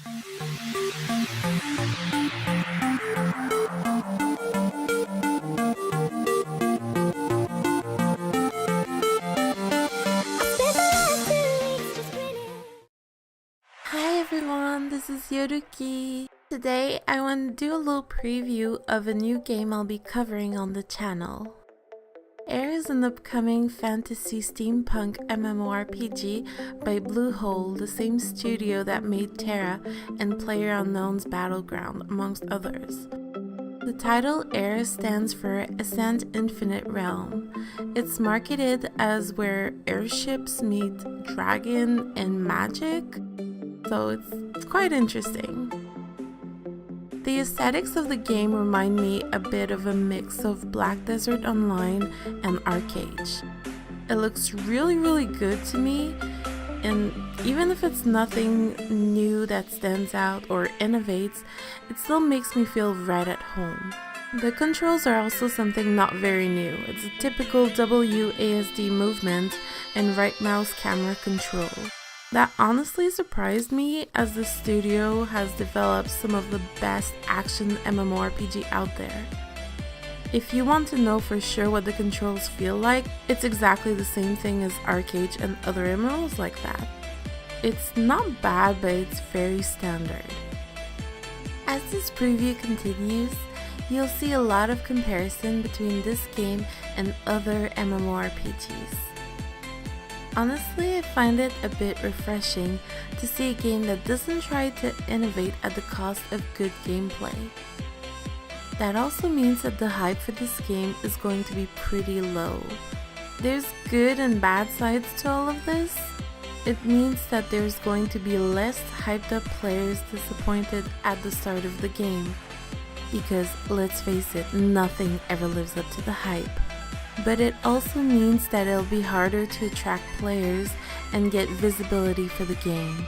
Hi everyone, this is Yoruki. Today I want to do a little preview of a new game I'll be covering on the channel. Air is an upcoming fantasy steampunk MMORPG by Bluehole, the same studio that made Terra and PlayerUnknown's Battleground, amongst others. The title Air stands for Ascent Infinite Realm. It's marketed as where airships meet dragon and magic, so it's quite interesting. The aesthetics of the game remind me a bit of a mix of Black Desert Online and Arcade. It looks really good to me, and even if it's nothing new that stands out or innovates, it still makes me feel right at home. The controls are also something not very new. It's a typical WASD movement and right mouse camera control. That honestly surprised me, as the studio has developed some of the best action MMORPG out there. If you want to know for sure what the controls feel like, it's exactly the same thing as Arcade and other MMOs like that. It's not bad, but it's very standard. As this preview continues, you'll see a lot of comparison between this game and other MMORPGs. Honestly, I find it a bit refreshing to see a game that doesn't try to innovate at the cost of good gameplay. That also means that the hype for this game is going to be pretty low. There's good and bad sides to all of this. It means that there's going to be less hyped up players disappointed at the start of the game. Because let's face it, nothing ever lives up to the hype. But it also means that it'll be harder to attract players and get visibility for the game.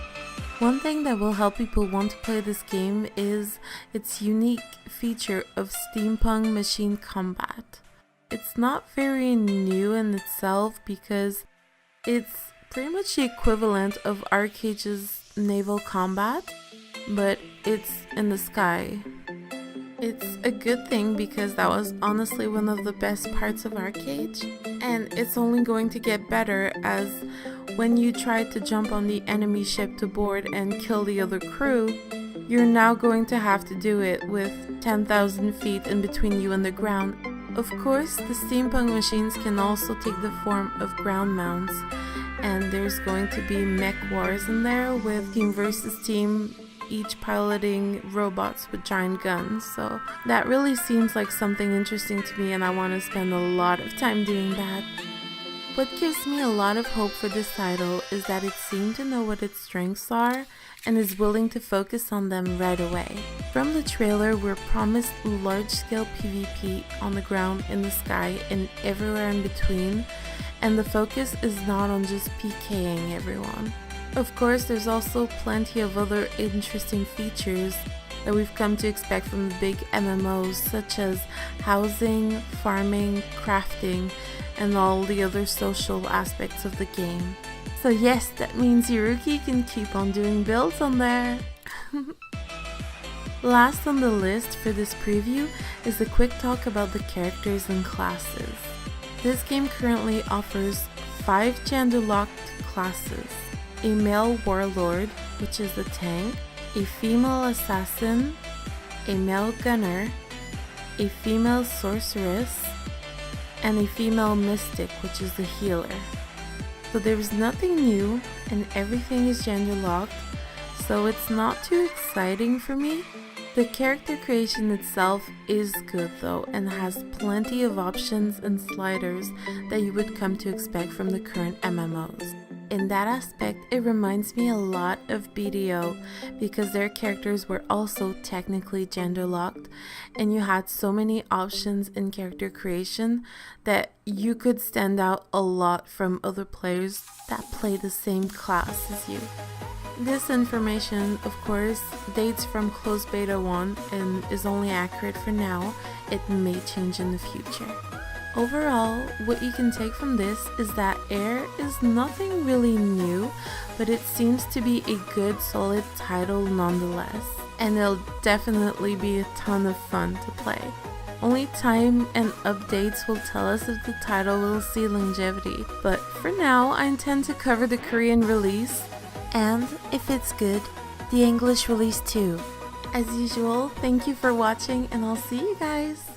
One thing that will help people want to play this game is its unique feature of steampunk machine combat. It's not very new in itself because it's pretty much the equivalent of Arcade's naval combat, but it's in the sky. It's a good thing because that was honestly one of the best parts of Arcade, and it's only going to get better as when you try to jump on the enemy ship to board and kill the other crew, you're now going to have to do it with 10,000 feet in between you and the ground. Of course, the steampunk machines can also take the form of ground mounts, and there's going to be mech wars in there with team versus team, each piloting robots with giant guns, so that really seems like something interesting to me, and I want to spend a lot of time doing that. What gives me a lot of hope for this title is that it seemed to know what its strengths are and is willing to focus on them right away. From the trailer, we're promised large-scale PvP on the ground, in the sky, and everywhere in between, and the focus is not on just PKing everyone. Of course, there's also plenty of other interesting features that we've come to expect from the big MMOs, such as housing, farming, crafting, and all the other social aspects of the game. So yes, that means Yoruki can keep on doing builds on there. Last on the list for this preview is a quick talk about the characters and classes. This game currently offers 5 gender-locked classes. A male warlord, which is the tank, a female assassin, a male gunner, a female sorceress, and a female mystic, which is the healer. So there's nothing new and everything is gender locked, so it's not too exciting for me. The character creation itself is good though, and has plenty of options and sliders that you would come to expect from the current MMOs. In that aspect, it reminds me a lot of BDO because their characters were also technically gender locked, and you had so many options in character creation that you could stand out a lot from other players that play the same class as you. This information, of course, dates from closed beta 1 and is only accurate for now. It may change in the future. Overall, what you can take from this is that Air is nothing really new, but it seems to be a good solid title nonetheless, and it'll definitely be a ton of fun to play. Only time and updates will tell us if the title will see longevity, but for now I intend to cover the Korean release, and if it's good, the English release too. As usual, thank you for watching and I'll see you guys!